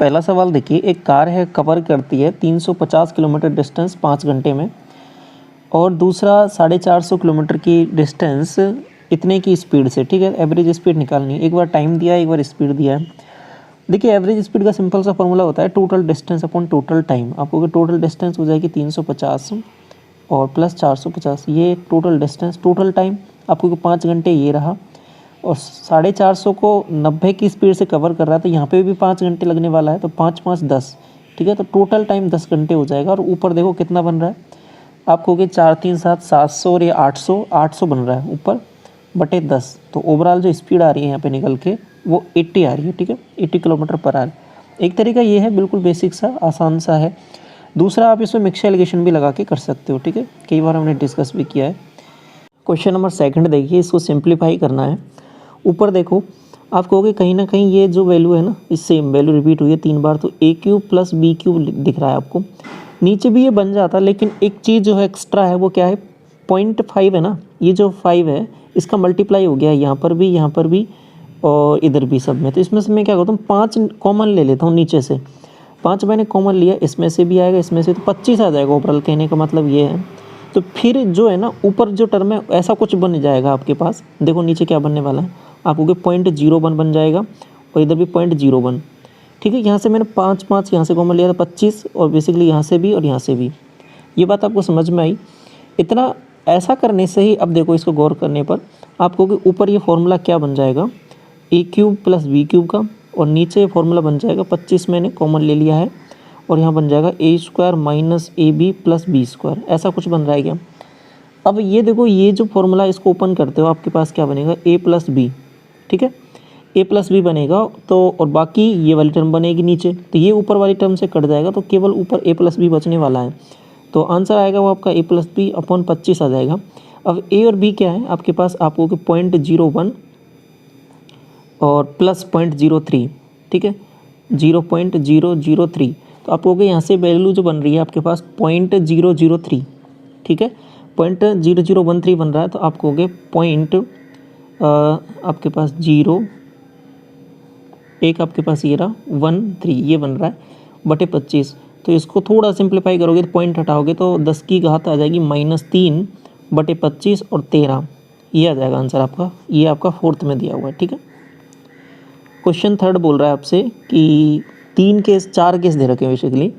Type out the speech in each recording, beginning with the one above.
पहला सवाल देखिए, एक कार है कवर करती है 350 किलोमीटर डिस्टेंस 5 घंटे में, और दूसरा 450 किलोमीटर की डिस्टेंस इतने की स्पीड से, ठीक है। एवरेज स्पीड निकालनी है, एक बार टाइम दिया है, एक बार स्पीड दिया है। देखिए एवरेज स्पीड का सिंपल सा फॉर्मूला होता है total distance upon total time. आपको टोटल डिस्टेंस हो जाएगी 350 और प्लस 450, ये टोटल डिस्टेंस। टोटल टाइम आपको 5 घंटे ये रहा, और 450 को 90 की स्पीड से कवर कर रहा है, तो यहाँ पे भी 5 घंटे लगने वाला है, तो 5 5 10, ठीक है। तो टोटल टाइम 10 घंटे हो जाएगा। और ऊपर देखो कितना बन रहा है, आपको कि 4 3 7 700 और ये 800 बन रहा है ऊपर बटे 10। तो ओवरऑल जो स्पीड आ रही है यहाँ पे निकल के वो 80 आ रही है, ठीक है, 80 किलोमीटर पर आवर। एक तरीका ये है, बिल्कुल बेसिक सा, आसान सा है। दूसरा आप इसमें मिक्सर एलिगेशन भी लगा के कर सकते हो, ठीक है, कई बार हमने डिस्कस भी किया है। क्वेश्चन नंबर 2 देखिए, इसको सिंप्लीफाई करना है। ऊपर देखो, आप कहोगे कहीं ना कहीं ये जो वैल्यू है ना, इस सेम वैल्यू रिपीट हुई है 3 बार, तो ए क्यूब प्लस बी क्यूब दिख रहा है आपको। नीचे भी ये बन जाता, लेकिन एक चीज़ जो है एक्स्ट्रा है, वो क्या है, 0.5 है ना, ये जो 5 है इसका मल्टीप्लाई हो गया यहाँ पर भी और इधर भी सब में। तो इसमें से मैं क्या करता हूँ, 5 कॉमन ले लेता हूँ नीचे से। 5 मैंने कॉमन लिया, इसमें से भी आएगा, इसमें से, तो 25 आ जाएगा ओवरऑल। कहने का मतलब ये है। तो फिर जो है ना, ऊपर जो टर्म है ऐसा कुछ बन जाएगा आपके पास। देखो नीचे क्या बनने वाला है, आपको 0.01 बन जाएगा, और इधर भी 0.01, ठीक है। यहाँ से मैंने 5 5 यहाँ से कॉमन लिया था 25, और बेसिकली यहाँ से भी और यहाँ से भी। ये बात आपको समझ में आई। इतना ऐसा करने से ही, अब देखो इसको गौर करने पर आपको कि ऊपर ये फॉर्मूला क्या बन जाएगा, ए क्यूब प्लस बी क्यूब का, और नीचे फॉर्मूला बन जाएगा 25 मैंने कॉमन ले लिया है, और यहाँ बन जाएगा A square minus A B plus B square. ऐसा कुछ बन रहा है क्या। अब ये देखो, ये जो फॉर्मूला इसको ओपन करते हो, आपके पास क्या बनेगा, ए प्लस बी, ठीक है, ए प्लस बी बनेगा। तो और बाकी ये वाली टर्म बनेगी नीचे, तो ये ऊपर वाली टर्म से कट जाएगा, तो केवल ऊपर ए प्लस बी बचने वाला है। तो आंसर आएगा वो आपका ए प्लस बी अपॉन 25 आ जाएगा। अब ए और बी क्या है आपके पास, आपको 0.01 और प्लस 0.03, ठीक है, 0.003। तो आपको यहाँ से वैल्यू जो बन रही है आपके पास 0.003, ठीक है, 0.0013 बन रहा है। तो आपको आपके पास 0 एक आपके पास ये रहा 13, ये बन रहा है बटे 25। तो इसको थोड़ा सिंप्लीफाई करोगे तो पॉइंट हटाओगे तो 10 की घात आ जाएगी -3 बटे 25 और 13, ये आ जाएगा आंसर आपका। ये आपका 4th में दिया हुआ है, ठीक है। क्वेश्चन 3 बोल रहा है आपसे कि 4 केस दे रखे हैं बेसिकली।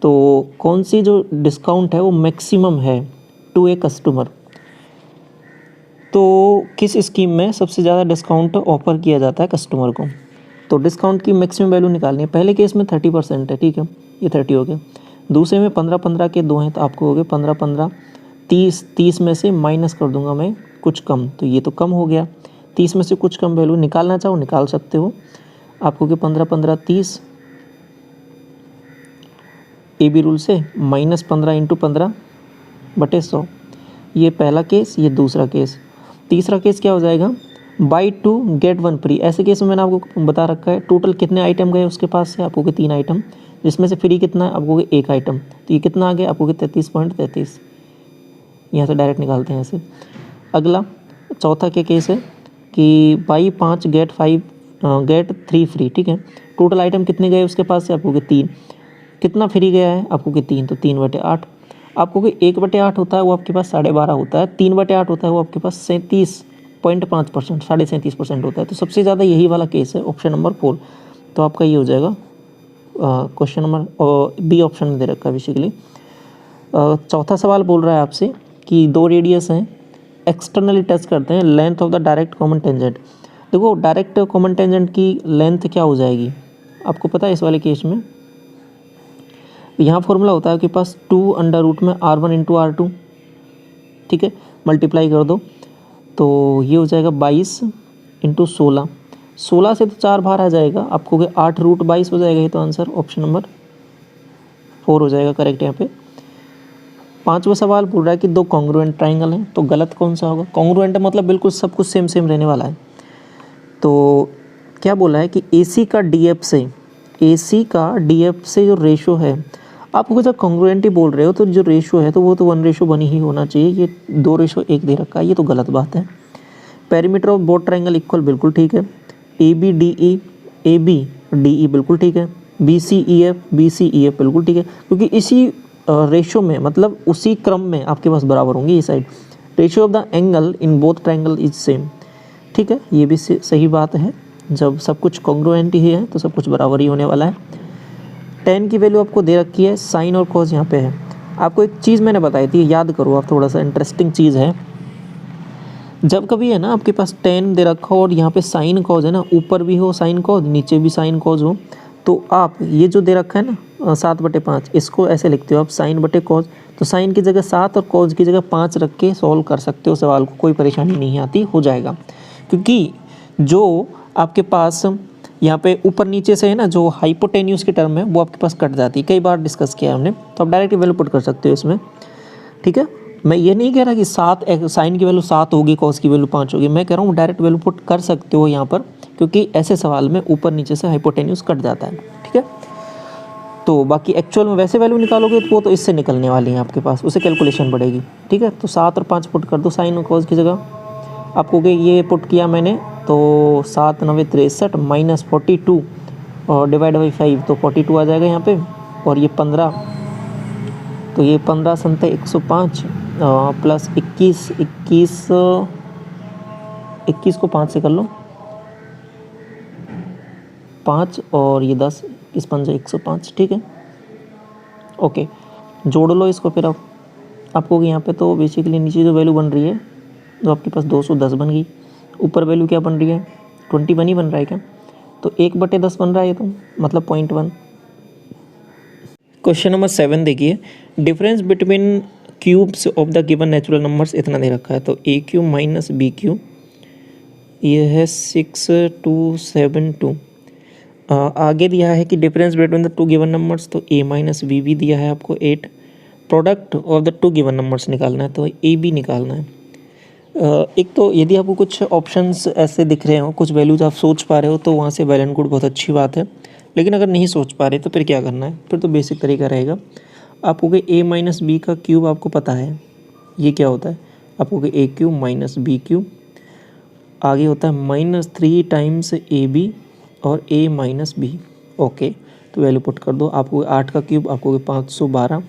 तो कौन सी जो डिस्काउंट है वो मैक्सिमम है टू ए कस्टमर। तो किस स्कीम में सबसे ज़्यादा डिस्काउंट ऑफर किया जाता है कस्टमर को। तो डिस्काउंट की मैक्सिमम वैल्यू निकालनी है। पहले केस में 30% है, ठीक है, ये 30 हो गया। दूसरे में 15-15 के 2 हैं, तो आपको हो गए 15-15, 30 में से माइनस कर दूंगा मैं कुछ कम, तो ये तो कम हो गया। 30 में से कुछ कम वैल्यू निकालना चाहो निकाल सकते हो। आपको कि 15-15 30 ए बी रूल से -15 × 15 बटे 100। ये पहला केस, ये दूसरा केस। तीसरा केस क्या हो जाएगा, बाई 2 गेट 1 फ्री। ऐसे केस में मैंने आपको बता रखा है टोटल कितने आइटम गए उसके पास से, आपको 3 आइटम, जिसमें से फ्री कितना है, आपको 1 आइटम। तो ये कितना आ गया, आपको 33.33। यहाँ से डायरेक्ट निकालते हैं ऐसे। अगला चौथा क्या केस है कि बाई 5 गेट 3 फ्री, ठीक है। टोटल आइटम कितने गए उसके पास से, आपको 3। कितना फ्री गया है, आपको 3, तो 3/8। आपको 1/8 होता है वो आपके पास 12.5 होता है, 3/8 होता है वो आपके पास 37.5%, 37.5% होता है। तो सबसे ज़्यादा यही वाला केस है, ऑप्शन नंबर 4। तो आपका ये हो जाएगा क्वेश्चन नंबर बी ऑप्शन में दे रखा है बेसिकली। चौथा सवाल बोल रहा है आपसे कि 2 रेडियस हैं, एक्सटर्नली टच करते हैं, length of the direct common tangent. देखो डायरेक्ट कॉमन टेंजेंट की लेंथ क्या हो जाएगी, आपको पता है इस वाले केस में। यहाँ फॉर्मूला होता है आपके पास 2√में r1 × r2, ठीक है, मल्टीप्लाई कर दो तो ये हो जाएगा 22 × 16। 16 से तो 4 बाहर आ जाएगा, आपको 8√22 हो जाएगा। ये तो आंसर ऑप्शन नंबर 4 हो जाएगा करेक्ट यहाँ पे। 5वां सवाल बोल रहा है कि 2 कॉन्ग्रुएंट ट्राइंगल हैं, तो गलत कौन सा होगा। कॉन्ग्रुएंट मतलब बिल्कुल सब कुछ सेम सेम रहने वाला है। तो क्या बोला है कि AC का DF से जो रेशो है, आपको जब कॉन्ग्रुएंट ही बोल रहे हो तो जो रेशो है तो वो तो 1:1 ही होना चाहिए। ये 2:1 दे रखा है, ये तो गलत बात है। Perimeter of both triangle equal, बिल्कुल ठीक है। AB DE बिल्कुल ठीक है। BCEF बिल्कुल ठीक है, क्योंकि इसी रेशो में, मतलब उसी क्रम में आपके पास बराबर होंगे ये side. Ratio of the angle in both triangle is same, ठीक है, ये भी सही बात है। जब सब कुछ कॉन्ग्रुएंट ही है तो सब कुछ बराबर ही होने वाला है। tan की वैल्यू आपको दे रखी है, साइन और कॉस यहाँ पे है। आपको एक चीज़ मैंने बताई थी, याद करो आप, थोड़ा सा इंटरेस्टिंग चीज़ है। जब कभी है ना आपके पास tan दे रखा हो और यहाँ पे साइन कॉज है ना, ऊपर भी हो साइन कॉज, नीचे भी साइन कॉज हो, तो आप ये जो दे रखा है ना 7/5, इसको ऐसे लिखते हो आप sin/cos। तो साइन की जगह 7 और कॉज की जगह 5 रख के सॉल्व कर सकते हो सवाल को, कोई परेशानी नहीं आती, हो जाएगा। क्योंकि जो आपके पास यहाँ पे ऊपर नीचे से है ना, जो हाइपोटेन्यूस की टर्म है वो आपके पास कट जाती है, कई बार डिस्कस किया हमने, तो आप डायरेक्ट वैल्यू पुट कर सकते हो इसमें, ठीक है। मैं ये नहीं कह रहा कि 7 साइन की वैल्यू 7 होगी, कॉस की वैल्यू 5 होगी, मैं कह रहा हूँ डायरेक्ट वैल्यू पुट कर सकते हो यहाँ पर, क्योंकि ऐसे सवाल में ऊपर नीचे से हाइपोटेन्यूस कट जाता है, ठीक है। तो बाकी एक्चुअल में वैसे वैल्यू निकालोगे तो वो तो इससे निकलने वाली है आपके पास, उसे कैलकुलेशन बढ़ेगी, ठीक है। तो 7 और 5 पुट कर दो साइन और कॉस की जगह। आपको ये पुट किया मैंने, तो 7 9 63 माइनस 42 और डिवाइड बाई 5, तो 42 आ जाएगा यहाँ पे, और ये 15, तो ये 15 संते 105 प्लस 21 को 5 से कर लो, 5 और ये 10, इस 5 105, ठीक है। ओके, जोड़ लो इसको फिर अब आपको यहाँ पे, तो बेसिकली नीचे जो वैल्यू बन रही है तो आपके पास 210 बन गई, ऊपर वैल्यू क्या बन रही है 21 ही बन रहा है क्या, तो 1/10 बन रहा है ये, तो मतलब 0.1। क्वेश्चन नंबर 7 देखिए, difference between cubes of the given natural numbers इतना दे रखा है, तो a³ माइनस b³, ये है 6272। आगे दिया है कि difference between the two given numbers, तो a माइनस बी भी दिया है आपको 8। Product of the two given numbers निकालना है, तो ए बी निकालना है। एक तो यदि आपको कुछ ऑप्शंस ऐसे दिख रहे हो, कुछ वैल्यूज आप सोच पा रहे हो, तो वहाँ से वेल एंड गुड, बहुत अच्छी बात है। लेकिन अगर नहीं सोच पा रहे तो फिर क्या करना है, फिर तो बेसिक तरीका रहेगा, आपको कि a माइनस बी का क्यूब आपको पता है ये क्या होता है, आपको कि a³ माइनस b³, आगे होता है -3 टाइम्स ab और a माइनस बी। ओके, तो वैल्यू पुट कर दो, आपको 8 का क्यूब आपको 512,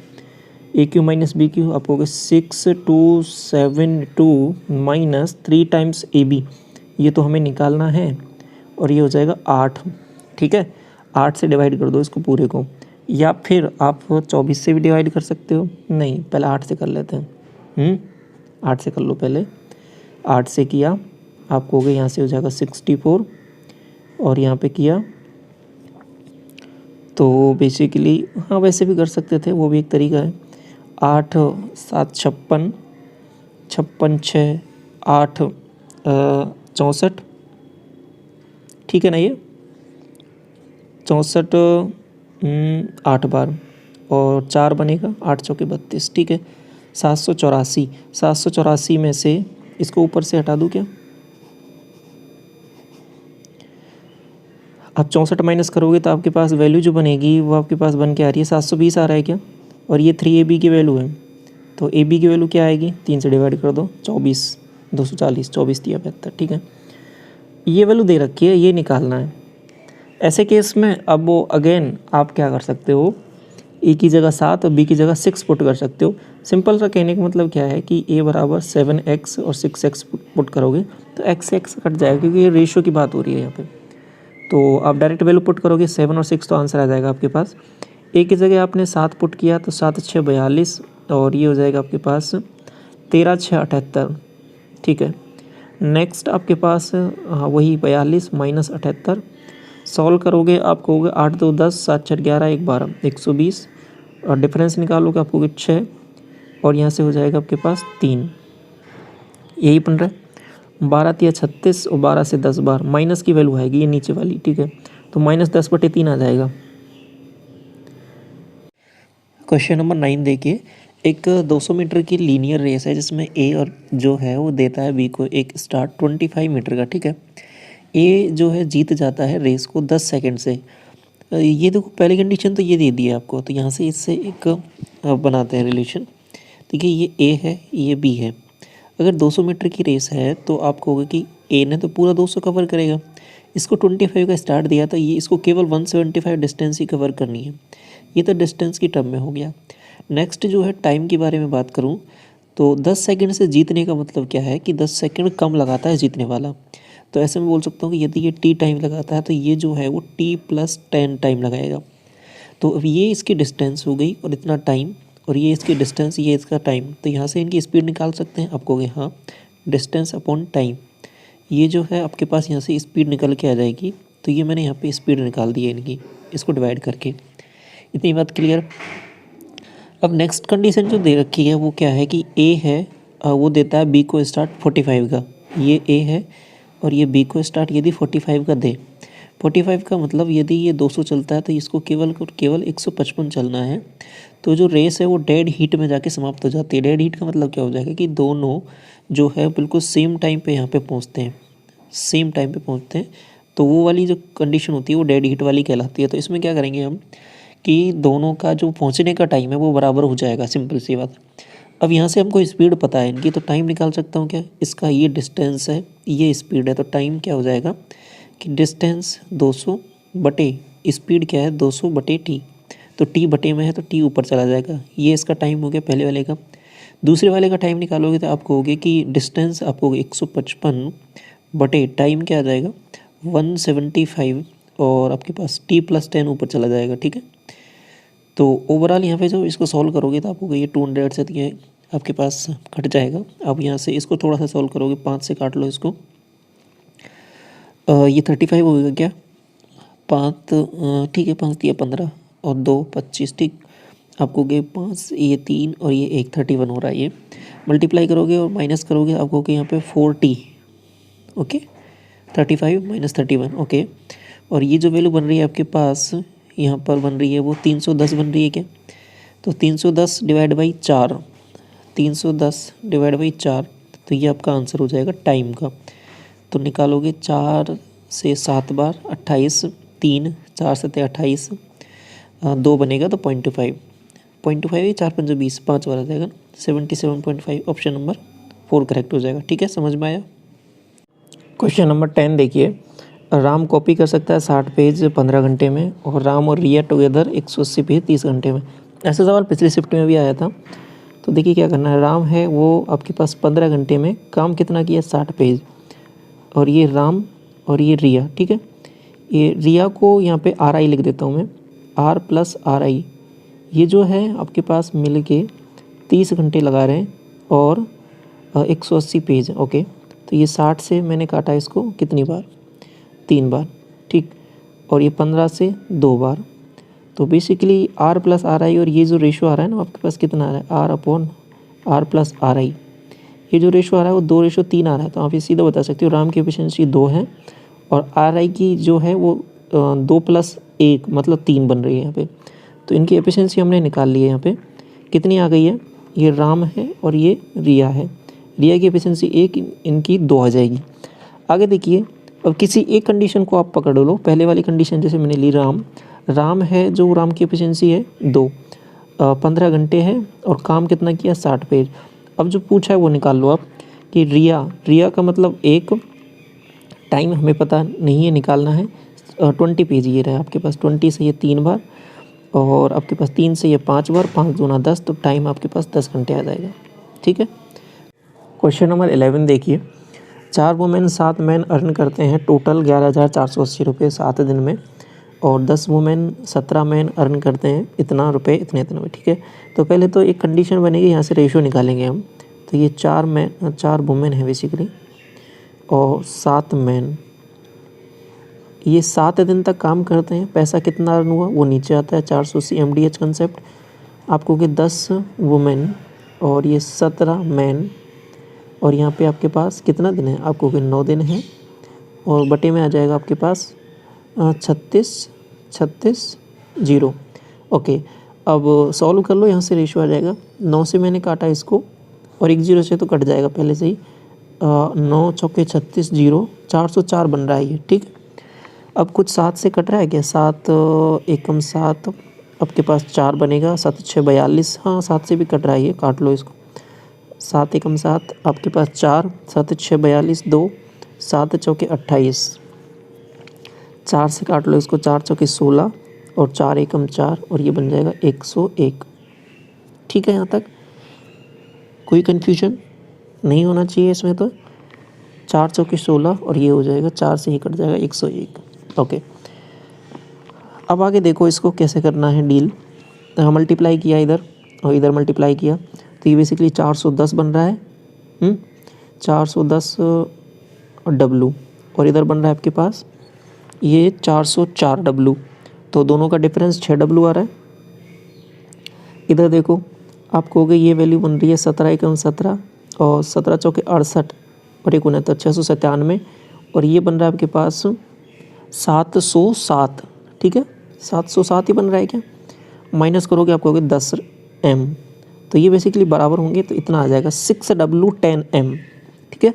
a³ माइनस b³ आपको 6272 माइनस 3 टाइम्स ab, ये तो हमें निकालना है, और ये हो जाएगा 8, ठीक है। 8 से डिवाइड कर दो इसको पूरे को, या फिर आप 24 से भी डिवाइड कर सकते हो, नहीं पहले 8 से कर लेते हैं, 8 से कर लो पहले। 8 से किया आपको हो गया, यहाँ से हो जाएगा 64, और यहाँ पे किया तो बेसिकली हाँ वैसे भी कर सकते थे, वो भी एक तरीका है। 8 7 56, 56 6 8 64, ठीक है ना, ये 64 8 बार और 4 बनेगा, 8 चौके 32, ठीक है। 784 में से इसको ऊपर से हटा दूँ क्या, आप 64 माइनस करोगे तो आपके पास वैल्यू जो बनेगी वो आपके पास बन के आ रही है 720 आ रहा है क्या, और ये 3ab की वैल्यू है, तो ab की वैल्यू क्या आएगी, 3 से डिवाइड कर दो, 24 240, 24 3 72, ठीक है। ये वैल्यू दे रखी है, ये निकालना है। ऐसे केस में अब वो अगेन आप क्या कर सकते हो, ए की जगह 7 और बी की जगह 6 पुट कर सकते हो। सिंपल सा कहने का मतलब क्या है कि a बराबर 7x और 6x पुट करोगे तो x से x कट जाएगा, क्योंकि ये रेशियो की बात हो रही है यहाँ पे। तो आप डायरेक्ट वैल्यू पुट करोगे 7 और 6, तो आंसर आ जाएगा आपके पास। a की जगह आपने 7 पुट किया तो 7 6 42, और ये हो जाएगा आपके पास 13 6 78, ठीक है। नेक्स्ट आपके पास वही 42 माइनस 78, सॉल्व करोगे आपको होगा 8 2 10, 7 4 11 1 12, 120, और डिफरेंस निकालोगे आपको 6, और यहाँ से हो जाएगा आपके पास 3, यही बन रहा है। 12 3 36 और 12 से 10 बार माइनस की वैल्यू आएगी ये नीचे वाली, ठीक है, तो -10/3 आ जाएगा। क्वेश्चन नंबर 9 देखिए, एक 200 मीटर की लीनियर रेस है जिसमें ए और जो है वो देता है बी को एक स्टार्ट 25 मीटर का, ठीक है। ए जो है जीत जाता है रेस को 10 सेकंड से। ये देखो पहली कंडीशन तो ये दे दी है आपको, तो यहाँ से इससे एक बनाते हैं रिलेशन। देखिए ये ए है, ये बी है। अगर 200 मीटर की रेस है तो आपको होगा कि ए ने तो पूरा 200 कवर करेगा, इसको 25 का स्टार्ट दिया तो ये इसको केवल 175 डिस्टेंस ही कवर करनी है। ये तो डिस्टेंस की टर्म में हो गया। नेक्स्ट जो है टाइम के बारे में बात करूँ तो 10 सेकंड से जीतने का मतलब क्या है कि 10 सेकंड कम लगाता है जीतने वाला। तो ऐसे में बोल सकता हूँ कि यदि ये टी टाइम लगाता है तो ये जो है वो t+10 टाइम लगाएगा। तो अब ये इसकी डिस्टेंस हो गई और इतना टाइम, और ये इसकी डिस्टेंस, ये इसका टाइम। तो यहाँ से इनकी स्पीड निकाल सकते हैं। आप कहोगे हाँ, डिस्टेंस अपॉन टाइम, ये जो है आपके पास यहाँ से स्पीड निकल के आ जाएगी। तो ये मैंने यहाँ पे स्पीड निकाल दी है इनकी, इसको डिवाइड करके। इतनी बात क्लियर। अब नेक्स्ट कंडीशन जो दे रखी है वो क्या है कि ए है, वो देता है बी को स्टार्ट 45 का। ये ए है और ये बी को स्टार्ट यदि 45 का दे, 45 का मतलब यदि ये 200 चलता है तो इसको केवल 155 चलना है। तो जो रेस है वो डेड हीट में जाके समाप्त हो जाती है। डेड हीट का मतलब क्या हो जाएगा कि दोनों जो है बिल्कुल सेम टाइम पे यहाँ पे पहुँचते हैं, सेम टाइम पे पहुँचते हैं। तो वो वाली जो कंडीशन होती है वो डेड हीट वाली कहलाती है। तो इसमें क्या करेंगे हम कि दोनों का जो पहुँचने का टाइम है वो बराबर हो जाएगा, सिंपल सी बात। अब यहाँ से हमको स्पीड पता है इनकी, तो टाइम निकाल सकता हूँ क्या, इसका ये डिस्टेंस है, ये स्पीड है, तो टाइम क्या हो जाएगा कि डिस्टेंस 200 बटे स्पीड क्या है 200 बटे टी। तो टी बटे में है तो टी ऊपर चला जाएगा। ये इसका टाइम हो गया पहले वाले का। दूसरे वाले का टाइम निकालोगे तो आप कहोगे कि डिस्टेंस आप कहोगे 155 बटे टाइम क्या आ जाएगा 175, और आपके पास t+10 ऊपर चला जाएगा। ठीक है, तो ओवरऑल यहाँ पे जो इसको सॉल्व करोगे तो आपको ये 200 से ये आपके पास कट जाएगा। अब यहाँ से इसको थोड़ा सा सॉल्व करोगे, 5 से काट लो इसको, ये 35 होगा क्या, 5 ठीक है, 5 दिया 15 और 2 25, ठीक। आपको गए 5, ये 3 और ये 1, 31 हो रहा है। ये मल्टीप्लाई करोगे और माइनस करोगे, आपको के यहाँ पे 4t, ओके, 35 - 31, ओके। और ये जो वैल्यू बन रही है आपके पास यहाँ पर बन रही है वो 310 बन रही है क्या, तो 310 डिवाइड बाई 4, 310 डिवाइड बाई 4, तो ये आपका आंसर हो जाएगा टाइम का। तो निकालोगे 4 से 7 बार 28, 3 4 7 28, 2 बनेगा तो 0.25, 0.25 4 5 20, 5 बार आ जाएगा 77.5। ऑप्शन नंबर 4 करेक्ट हो जाएगा। ठीक है, समझ में आया। क्वेश्चन नंबर 10 देखिए, राम कॉपी कर सकता है 60 पेज 15 घंटे में, और राम और रिया टुगेदर 180 पेज 30 घंटे में। ऐसा सवाल पिछली शिफ्ट में भी आया था। तो देखिए क्या करना है, राम है वो आपके पास 15 घंटे में काम कितना किया 60 पेज, और ये राम और ये रिया, ठीक है। ये रिया को यहाँ पे RI लिख देता हूँ मैं, R+RI, ये जो है आपके पास मिल के 30 घंटे लगा रहे हैं और 180 पेज, ओके। तो ये 60 से मैंने काटा इसको कितनी बार, 3 बार, ठीक। और ये 15 से 2 बार। तो बेसिकली R+RI, और ये जो रेशो आ रहा है ना आपके पास कितना आ रहा है, R/R+RI। ये जो रेशो आ रहा है वो 2:3 आ रहा है। तो आप ये सीधा बता सकते हो राम की एफिशिएंसी 2 है और RI की जो है वो 2+1 मतलब 3 बन रही है यहाँ पे। तो इनकी एफिशिएंसी हमने निकाल ली है। यहाँ पे कितनी आ गई है, ये राम है और ये रिया है। रिया की एफिशिएंसी 1, इनकी 2 आ जाएगी। आगे देखिए, अब किसी एक कंडीशन को आप पकड़ लो। पहले वाली कंडीशन जैसे मैंने ली, राम है, जो राम की एफिशिएंसी है 2, 15 घंटे है और काम कितना किया 60 पेज। अब जो पूछा है वो निकाल लो आप कि रिया का मतलब 1, टाइम हमें पता नहीं है, निकालना है 20 पेज। ये रहा आपके पास 20 से ये 3 बार, और आपके पास 3 से ये 5 बार, 5 दूना 10, तो टाइम आपके पास 10 घंटे आ जाएगा। ठीक है। क्वेश्चन नंबर 11 देखिए, 4 वुमेन 7 मैन अर्न करते हैं टोटल 11,480 रुपये 7 दिन में, और 10 वुमेन 17 मैन अर्न करते हैं इतना रुपये इतने इतने में। ठीक है, तो पहले तो एक कंडीशन बनेगी, यहाँ से रेशो निकालेंगे हम। तो ये 4 वुमेन है बेसिकली और 7 मैन, ये 7 दिन तक काम करते हैं। पैसा कितना अर्न हुआ वो नीचे आता है, 480 MDH कंसेप्ट। आपको कि 10 वुमेन और ये 17 मैन, और यहाँ पे आपके पास कितना दिन है, आपको कि 9 दिन है, और बटे में आ जाएगा आपके पास 36 0। ओके, अब सॉल्व कर लो, यहाँ से रेशो आ जाएगा। 9 से मैंने काटा इसको और 1 0 से तो कट जाएगा पहले से ही। 9 चौके 36 0, 404 बन रहा है ये। ठीक, अब कुछ 7 से कट रहा है क्या, 7 एकम 7, आपके पास 4 बनेगा, 7 6 42, हाँ 7 से भी कट रहा है ये, काट लो इसको। 7 एकम 7 आपके पास 4, 7 6 42, 2, 7 चौके 28, 4 से काट लो इसको, 4 चौके 16 और 4 एकम 4 और ये बन जाएगा 101। ठीक है, यहाँ तक कोई कन्फ्यूजन नहीं होना चाहिए इसमें। तो 4 चौके 16 और ये हो जाएगा 4 से ही कट जाएगा 101। ओके, अब आगे देखो इसको कैसे करना है डील। मल्टीप्लाई किया इधर और इधर मल्टीप्लाई किया तो ये बेसिकली 410 बन रहा है। 410 डब्लू और इधर बन रहा है आपके पास ये 404 डब्लू। तो दोनों का डिफरेंस 6 डब्लू आ रहा है। इधर देखो आपको हो गई ये वैल्यू बन रही है 17 एकम 17 और 17 चौके 68 और 1 69 697 और ये बन रहा है आपके पास 707। ठीक है, 707 ही बन रहा है क्या। माइनस करोगे आपको हो गया 10 एम। तो ये बेसिकली बराबर होंगे तो इतना आ जाएगा 6W 10 एम। ठीक है,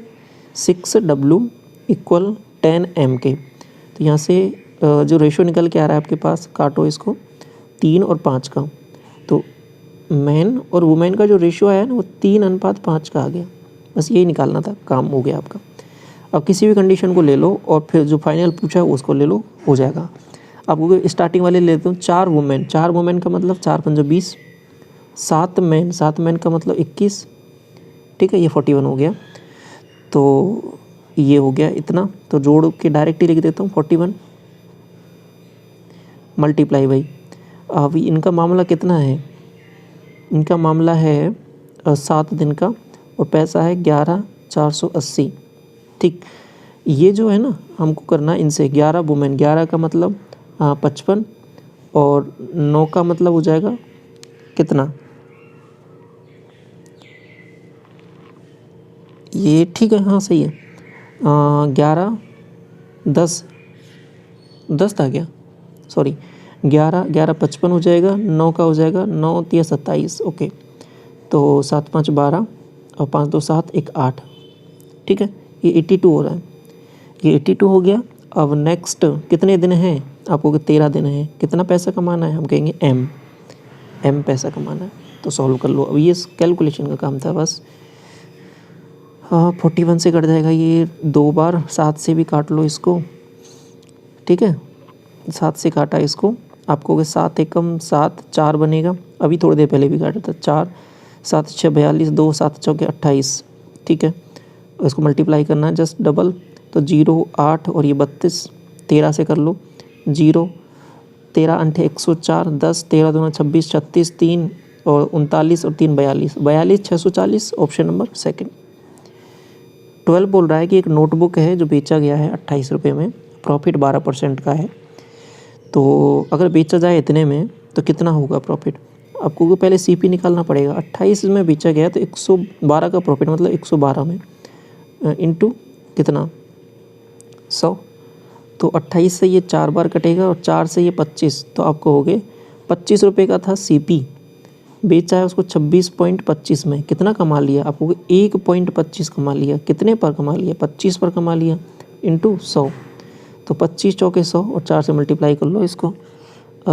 6W इक्वल 10 एम के। तो यहाँ से जो रेशो निकल के आ रहा है आपके पास, काटो इसको 3 और 5 का, तो मैन और वुमेन का जो रेशियो आया ना वो 3:5 का आ गया। बस यही निकालना था, काम हो गया आपका। अब किसी भी कंडीशन को ले लो और फिर जो फाइनल पूछा है उसको ले लो, हो जाएगा। आपको स्टार्टिंग वाले लेते हूँ 4 वुमेन, 4 वुमेन का मतलब 4 पंजे 20, 7 मैन का मतलब 21। ठीक है, ये 41 हो गया। तो ये हो गया इतना, तो जोड़ के डायरेक्ट ही लिख देता हूँ 41 मल्टीप्लाई बाई। अब इनका मामला कितना है, इनका मामला है 7 दिन का और पैसा है 11,480। ठीक, ये जो है ना हमको करना इनसे 11 वुमेन, 11 का मतलब 55 और 9 का मतलब हो जाएगा कितना, ये ठीक है, हाँ सही है। 11 10 था क्या, सॉरी 11 55 हो जाएगा, 9 का हो जाएगा 9 3 27। ओके, तो 7 5 12 और 5 2 7 1 8। ठीक है, ये 82 हो रहा है, ये 82 हो गया। अब नेक्स्ट कितने दिन हैं, आपको 13 दिन है। कितना पैसा कमाना है, हम कहेंगे एम पैसा कमाना है। तो सॉल्व कर लो। अब ये कैलकुलेशन का काम था बस। 41 से कट जाएगा ये 2 बार, 7 से भी काट लो इसको। ठीक है, 7 से काटा इसको, आपको 7 एकम 7 4 बनेगा। अभी थोड़ी देर पहले भी काटा था 4 7 6 42 2 7 चौके 28। ठीक है, इसको मल्टीप्लाई करना है जस्ट डबल, तो 0 8 और ये 32, 13 से कर लो 0 13 अंठे 104 10 13 दूना 26 36 3 और 39 और 3 42 42 640। Option number second. 12 बोल रहा है कि एक नोटबुक है जो बेचा गया है 28 रुपये में, प्रॉफिट 12% का है। तो अगर बेचा जाए इतने में तो कितना होगा प्रॉफिट, आपको पहले सीपी निकालना पड़ेगा। 28 में बेचा गया तो 112 का प्रॉफिट, मतलब 112 में इनटू कितना 100। तो 28 से ये 4 बार कटेगा और 4 से ये 25, तो आपको हो गए 25 रुपये का था सीपी, बेचा है उसको 26.25 में। कितना कमा लिया, आपको 1.25 कमा लिया। कितने पर कमा लिया, 25 पर कमा लिया इंटू 100। तो 25 चौके 100 और 4 से मल्टीप्लाई कर लो इसको।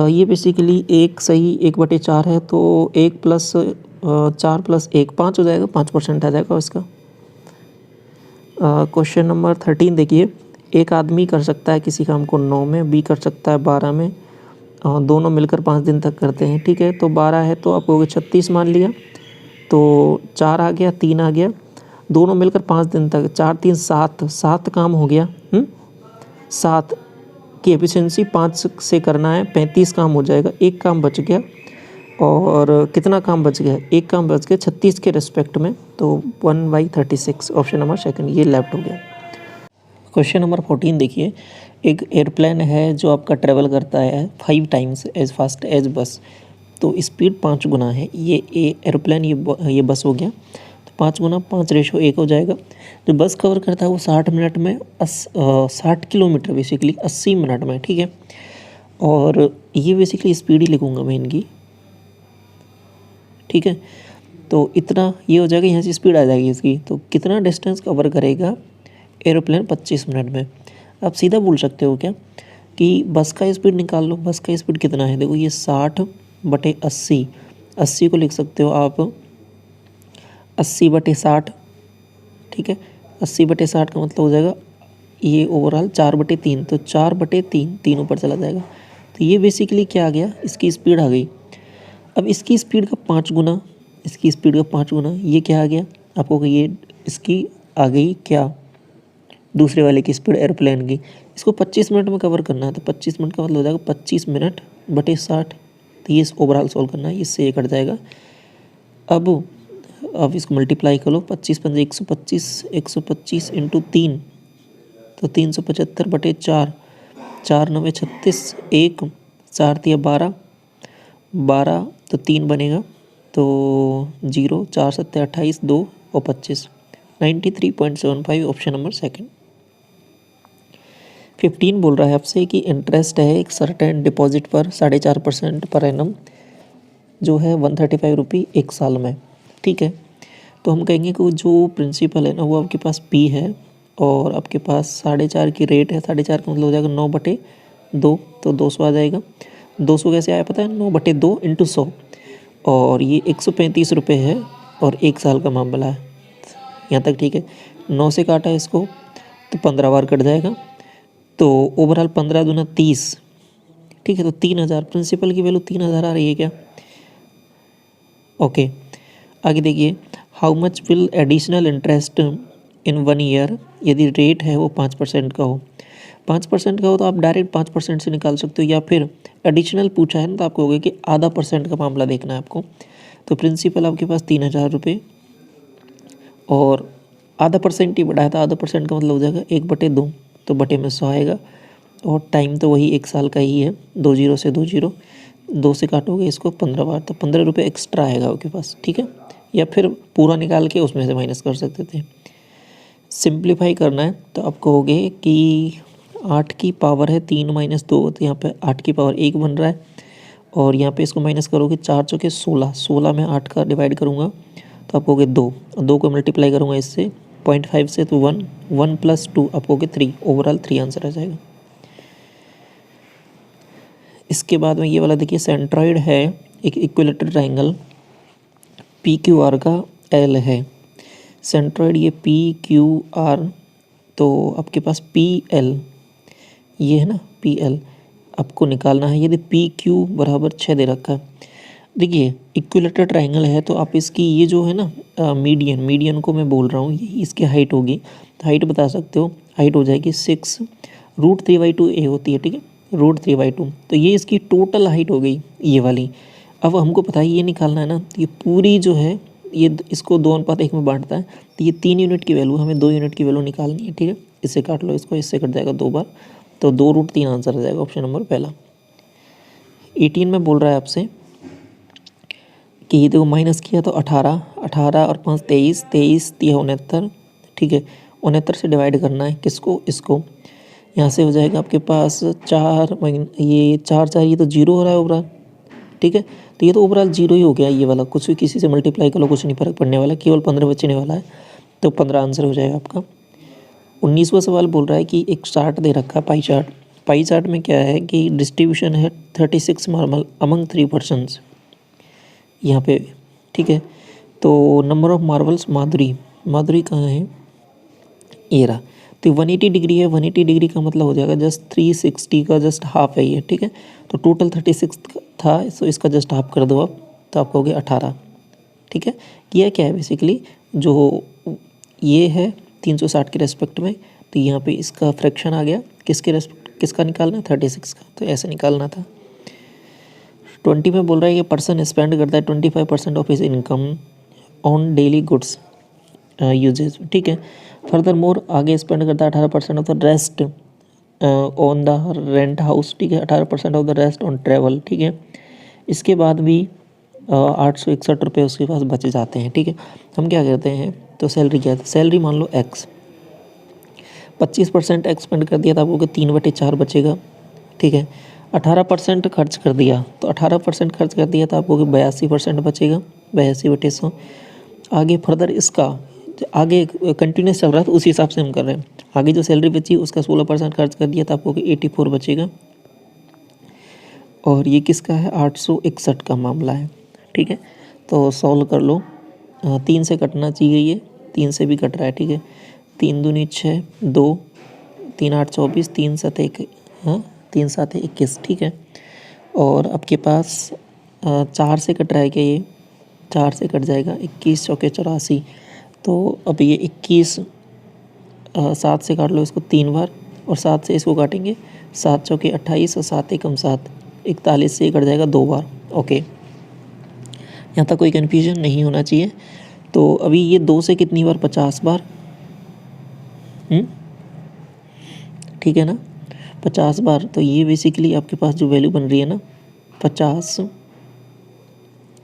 ये बेसिकली 1 सही 1/4 है, तो 1 + 4 + 1 5 हो जाएगा, 5% आ जाएगा इसका। क्वेश्चन नंबर 13 देखिए। एक आदमी कर सकता है किसी काम को 9 में, बी कर सकता है 12 में, दोनों मिलकर 5 दिन तक करते हैं। ठीक है, तो 12 है तो आपको 36 मान लिया, तो 4 आ गया 3 आ गया, दोनों मिलकर 5 दिन तक, 4 3 7 काम हो गया। 7 की एफिशिएंसी 5 से करना है, 35 काम हो जाएगा। एक काम बच गया, और कितना काम बच गया, एक काम बच गया 36 के रिस्पेक्ट में, तो 1/36। ऑप्शन नंबर सेकंड ये लेफ्ट हो गया। क्वेश्चन नंबर 14 देखिए। एक एयरप्लेन है जो आपका ट्रेवल करता है 5 टाइम्स एज फास्ट एज बस, तो स्पीड 5 गुना है। ये एयरप्लेन ये बस हो गया, तो 5 गुना 5 रेशो 1 हो जाएगा। जो बस कवर करता है वो 60 मिनट में 60 किलोमीटर बेसिकली 80 मिनट में। ठीक है, और ये बेसिकली स्पीड ही लिखूँगा मैं इनकी। ठीक है, तो इतना ये हो जाएगा, यहाँ से स्पीड आ जाएगी इसकी। तो कितना डिस्टेंस कवर करेगा एरोप्लेन 25 मिनट में। आप सीधा बोल सकते हो क्या कि बस का स्पीड निकाल लो। बस का स्पीड कितना है, देखो ये 60/80, 80 को लिख सकते हो आप 80/60। ठीक है, 80/60 का मतलब हो जाएगा ये ओवरऑल 4/3, तो 4/3 3 ऊपर चला जाएगा। तो ये बेसिकली क्या आ गया, इसकी स्पीड आ गई। अब इसकी स्पीड का 5 गुना, इसकी स्पीड का 5 गुना, ये क्या आ गया आपको, ये इसकी आ गई क्या, दूसरे वाले की स्पीड एरोप्लेन की। इसको 25 मिनट में कवर करना है, तो 25 मिनट का मतलब हो जाएगा 25 मिनट बटे 60। तो ये ओवरऑल सॉल्व करना है, इससे ये कट जाएगा। अब इसको मल्टीप्लाई कर लो, 25 पंजे 125, 125 इंटू 3, तो 375/4, 4 9 36, 1 4 तिया 12, 12 तो 3 बनेगा, तो 0 4 7 28, 2 और 25, 93.75 ऑप्शन नंबर सेकंड। 15 बोल रहा है आपसे कि इंटरेस्ट है एक सर्टेन डिपॉजिट पर 4.5% पर एनम, जो है 135 रुपये एक साल में। ठीक है, तो हम कहेंगे कि जो प्रिंसिपल है ना वो आपके पास पी है और आपके पास 4.5 की रेट है। 4.5 का मतलब हो जाएगा 9/2, तो 200 आ जाएगा। 200 कैसे आया पता है, 9/2 इंटू 100, और ये 135 रुपये है और एक साल का मामला है। यहाँ तक ठीक है। 9 से काटा इसको तो 15 बार कट जाएगा, तो ओवरऑल 15 दूना 30। ठीक है, तो 3000 प्रिंसिपल की वैल्यू 3000 आ रही है क्या। ओके, आगे देखिए, how much will additional interest in 1 year, यदि रेट है वो 5% का हो। 5% का हो तो आप डायरेक्ट 5% से निकाल सकते हो, या फिर एडिशनल पूछा है ना तो आपको होगा कि आधा % का मामला देखना है आपको। तो प्रिंसिपल आपके पास 3000 रुपये और आधा % ही बढ़ाया था, आधा % का मतलब हो जाएगा 1/2, तो बटे में 100 आएगा, और टाइम तो वही एक साल का ही है। 2 0 से 2 0, 2 से काटोगे इसको 15 बार, तो 15 रुपये एक्स्ट्रा आएगा आपके पास। ठीक है, या फिर पूरा निकाल के उसमें से माइनस कर सकते थे। सिंप्लीफाई करना है तो आप कहोगे कि 8 की पावर है 3 - 2, तो यहाँ पे 8 की पावर 1 बन रहा है, और यहाँ पे इसको माइनस करोगे 4 चौके 16, 16 में 8 का डिवाइड करूँगा तो आप कहोगे 2, 2 को मल्टीप्लाई करूँगा इससे 0.5 से, तो 1, 1 + 2 आप कहोगे 3, ओवरऑल 3 आंसर आ जाएगा। इसके बाद में ये वाला देखिए, सेंट्रॉइड है एक इक्विलेटरल ट्राइंगल, PQR का L है। सेंट्रॉइड ये PQR, तो आपके पास PL ये है ना, PL आपको निकालना है। यदि PQ बराबर 6 दे रखा है, देखिए इक्विलेटरल ट्राइंगल है तो आप इसकी ये जो है ना मीडियन को मैं बोल रहा हूँ, ये इसकी हाइट होगी, तो हाइट बता सकते हो, हाइट हो जाएगी 6√3/2 A होती है। ठीक है, √3/2, तो ये इसकी टोटल हाइट हो गई ये वाली। अब हमको पता है ये निकालना है ना, तो ये पूरी जो है ये इसको 2:1 में बांटता है, तो ये 3 यूनिट की वैल्यू, हमें 2 यूनिट की वैल्यू निकालनी है। ठीक है, इससे काट लो इसको, इससे कट जाएगा 2 बार, तो 2√3 आंसर आ जाएगा, ऑप्शन नंबर पहला। 18 में बोल रहा है आपसे कि ये देखो माइनस किया तो 18, 18 और 5 23, 23 तिया 69। ठीक है, 69 से डिवाइड करना है किसको, इसको। यहाँ से हो जाएगा आपके पास 4, ये 4 4, ये तो 0 हो रहा है ओवरऑल। ठीक है, तो ये तो ओवरऑल 0 ही हो गया ये वाला, कुछ भी किसी से मल्टीप्लाई कर लो, कुछ नहीं फर्क पड़ने वाला, केवल 15 बचने वाला है, तो 15 आंसर हो जाएगा आपका। 19वां सवाल बोल रहा है कि एक चार्ट दे रखा है, पाई चार्ट। पाई चार्ट में क्या है कि डिस्ट्रीब्यूशन है 36 मार्बल अमंग 3 पर्सन्स यहाँ पे। ठीक है, तो नंबर ऑफ मार्बल्स, माधुरी कहाँ है, ये रहा। तो 180 डिग्री है, 180 डिग्री का मतलब हो जाएगा जस्ट 360 का जस्ट हाफ है ये। ठीक है, तो टोटल 36 था, तो इसका जस्ट हाफ कर दो आप, तो आप कहोगे 18। ठीक है, ये क्या है बेसिकली, जो ये है 360 के रेस्पेक्ट में, तो यहाँ पे इसका फ्रैक्शन आ गया, किसके रेस्पेक्ट, किसका निकालना है, 36 का, तो ऐसे निकालना था। 20 में बोल रहा है कि पर्सन स्पेंड करता है 25% of his income on daily goods usages. ठीक है, फर्दर मोर आगे स्पेंड करता है 18% of the rest on the rent house. ठीक है, 18% of the rest on travel. ठीक है, इसके बाद भी 861 रुपये उसके पास बचे जाते हैं। ठीक है, हम क्या करते हैं, तो सैलरी क्या है, सैलरी मान लो x, 25% एक्स स्पेंड कर दिया था, आपको 3/4 बचेगा। ठीक है, 18% खर्च कर दिया, तो 18% खर्च कर दिया था, आपको 82% बचेगा, 82/100। आगे फर्दर इसका आगे कंटिन्यूस चल रहा है, तो उसी हिसाब से हम कर रहे हैं। आगे जो सैलरी बची उसका 16% खर्च कर दिया था, आपको 84 बचेगा। और ये किसका है, 861 का मामला है। ठीक है, तो सॉल्व कर लो। 3 से कटना चाहिए, ये 3 से भी कट रहा है। ठीक है, 3 दूनी 6, 2, 3 8 24, 3 7 1, हाँ 3 7 21, ठीक है। और आपके पास 4 से कट रहा है क्या, ये 4 से कट जाएगा, 21 चौके 84। तो अब ये 21 7 से काट लो इसको 3 बार, और 7 से इसको काटेंगे, 7 चौके 28 और 7 एकम 7, 41 से कट जाएगा 2 बार। ओके, यहाँ तक कोई कन्फ्यूजन नहीं होना चाहिए। तो अभी ये 2 से कितनी बार, 50 बार, ठीक है ना, 50 बार। तो ये बेसिकली आपके पास जो वैल्यू बन रही है ना, 50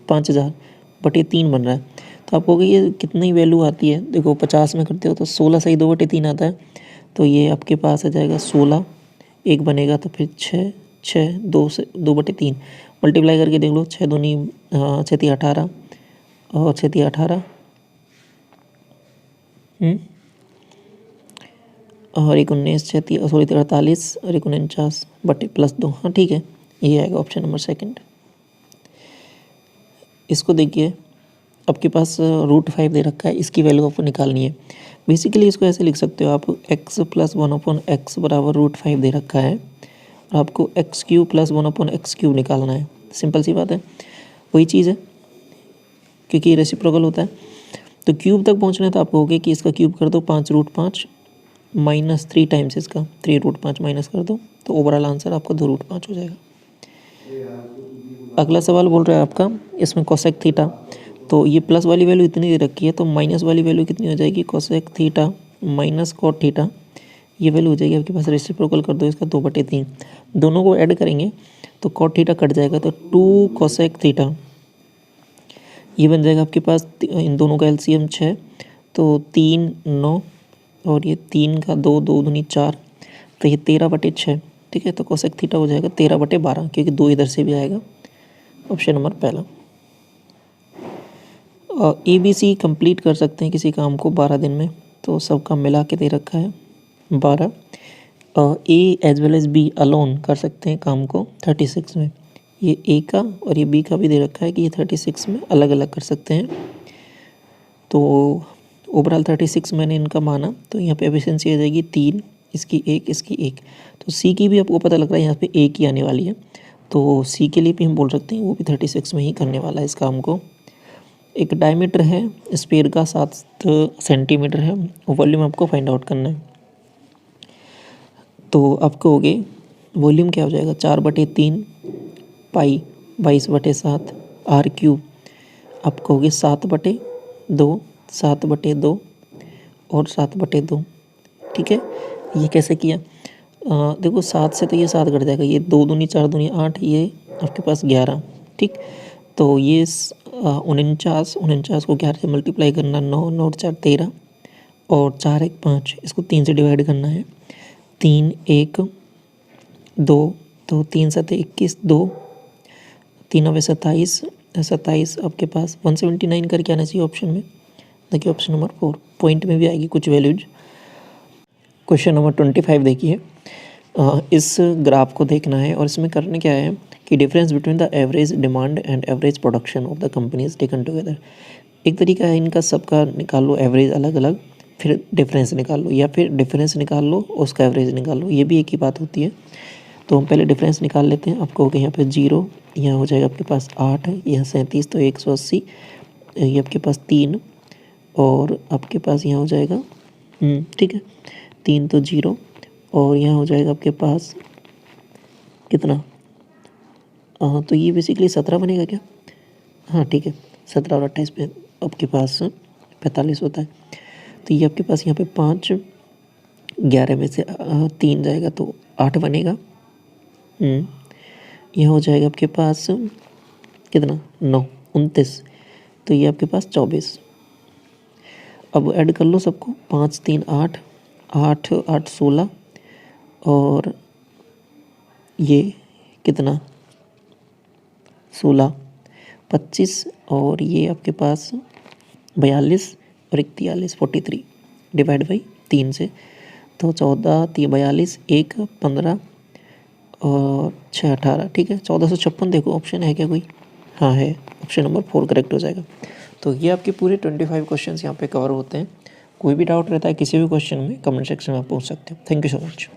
5000 बटे 3 बन रहा है। तो आप कहोगे ये कितनी वैल्यू आती है, देखो 50 में करते हो तो 16 सही 2 बटे 3 आता है। तो ये आपके पास आ जाएगा 16, एक बनेगा तो फिर 6 6 2 से 2 बटे 3 मल्टीप्लाई करके देख लो, 6 दूनी 6 3 18 और 6 3 18 और 1 19 6 3 48 और 1 49 बटे +2, हाँ ठीक है, ये आएगा ऑप्शन नंबर सेकंड। इसको देखिए, आपके पास √5 दे रखा है, इसकी वैल्यू आपको निकालनी है। बेसिकली इसको ऐसे लिख सकते हो आप, x + 1/x बराबर √5 दे रखा है, और आपको x³ + 1/x³ निकालना है। सिंपल सी बात है, वही चीज़ है, क्योंकि ये रेसिप्रोकल होता है। तो क्यूब तक पहुंचना है तो आप कहोगे कि इसका क्यूब कर दो 5√5 माइनस 3 टाइम्स इसका 3√5 माइनस कर दो, तो ओवरऑल आंसर आपका 2√5 हो जाएगा। अगला सवाल बोल रहा है आपका, इसमें कोसेक थीटा, तो ये प्लस वाली वैल्यू इतनी दे रखी है, तो माइनस वाली वैल्यू कितनी हो जाएगी, cosec theta minus cot theta, ये वैल्यू हो जाएगी आपके पास, रेसिप्रोकल कर दो इसका 2/3, दोनों को ऐड करेंगे तो कॉट थीटा कट जाएगा, तो 2 कोसेक थीटा, ये बन जाएगा आपके पास, इन दोनों का एलसीएम 6, तो 3 9 और ये 3 का 2 2 दूनी 4, तो ये 13/6, ठीक है। तो कोसेक थीटा हो जाएगा 13/12, क्योंकि 2 इधर से भी आएगा, ऑप्शन नंबर पहला। ABC कंप्लीट कर सकते हैं किसी काम को 12 दिन में, तो सब काम मिला के दे रखा है 12। A as well as B alone कर सकते हैं काम को 36 में, ये A का और ये B का भी दे रखा है कि ये 36 में अलग अलग कर सकते हैं। तो ओवरऑल 36 मैंने इनका माना, तो यहाँ पे एफिशिएंसी आ जाएगी 3, इसकी 1 इसकी 1, तो C की भी आपको पता लग रहा है यहाँ पे 1 ही आने वाली है, तो C के लिए भी हम बोल सकते हैं वो भी 36 में ही करने वाला है इस काम को। एक डायमीटर है स्फीयर का 7 सेंटीमीटर है, वॉल्यूम आपको फाइंड आउट करना है। तो आप कहोगे वॉल्यूम क्या हो जाएगा, 4/3 पाई 22/7 r³ आप कहोगे 7/2 7/2 और 7/2, ठीक है। ये कैसे किया, देखो 7 से तो ये 7 कट जाएगा, ये 2 दूनी 4 दूनी 8, ये आपके पास 11, ठीक। तो ये 49 को 11 से मल्टीप्लाई करना, 9 9 4 13 और 4 1 5, इसको 3 से डिवाइड करना है, 3 1 2 तो 3 7 21 2 3 9 27 27 आपके पास 179 करके आना चाहिए ऑप्शन में। देखिए ऑप्शन नंबर 4 पॉइंट में भी आएगी कुछ वैल्यूज। क्वेश्चन नंबर 25 देखिए, इस ग्राफ को देखना है और इसमें करने क्या है कि difference between the average demand and average production of the companies taken together. एक तरीका है इनका सबका निकाल लो एवरेज अलग अलग, फिर डिफरेंस निकाल लो, या फिर डिफरेंस निकाल लो उसका एवरेज निकाल लो, ये भी एक ही बात होती है। तो हम पहले डिफरेंस निकाल लेते हैं। आपको हो गया यहाँ पे 0, यहाँ हो जाएगा आपके पास 8 है, यहाँ 37 तो 180, ये आपके पास 3 और आपके पास यहाँ हो जाएगा ठीक है 3 तो 0 और यहाँ हो जाएगा आपके पास कितना, तो ये बेसिकली 17 बनेगा क्या, हाँ ठीक है 17 और 28 पे आपके पास 45 होता है। तो ये आपके पास यहाँ पे 5 11 में से 3 जाएगा तो 8 बनेगा। यहाँ हो जाएगा आपके पास कितना 9 29, तो ये आपके पास 24। अब ऐड कर लो सबको, 5 3 8 8 8 16 और ये कितना 16 25 और ये आपके पास 42 और 43 43 डिवाइड बाई 3 से, तो 14 3 42 1 15 और 6 18, ठीक है 1456। देखो ऑप्शन है क्या कोई, हाँ है, ऑप्शन नंबर 4 करेक्ट हो जाएगा। तो ये आपके पूरे 25 क्वेश्चंस यहाँ पे कवर होते हैं। कोई भी डाउट रहता है किसी भी क्वेश्चन में कमेंट सेक्शन में आप पूछ सकते हो। Thank you so much.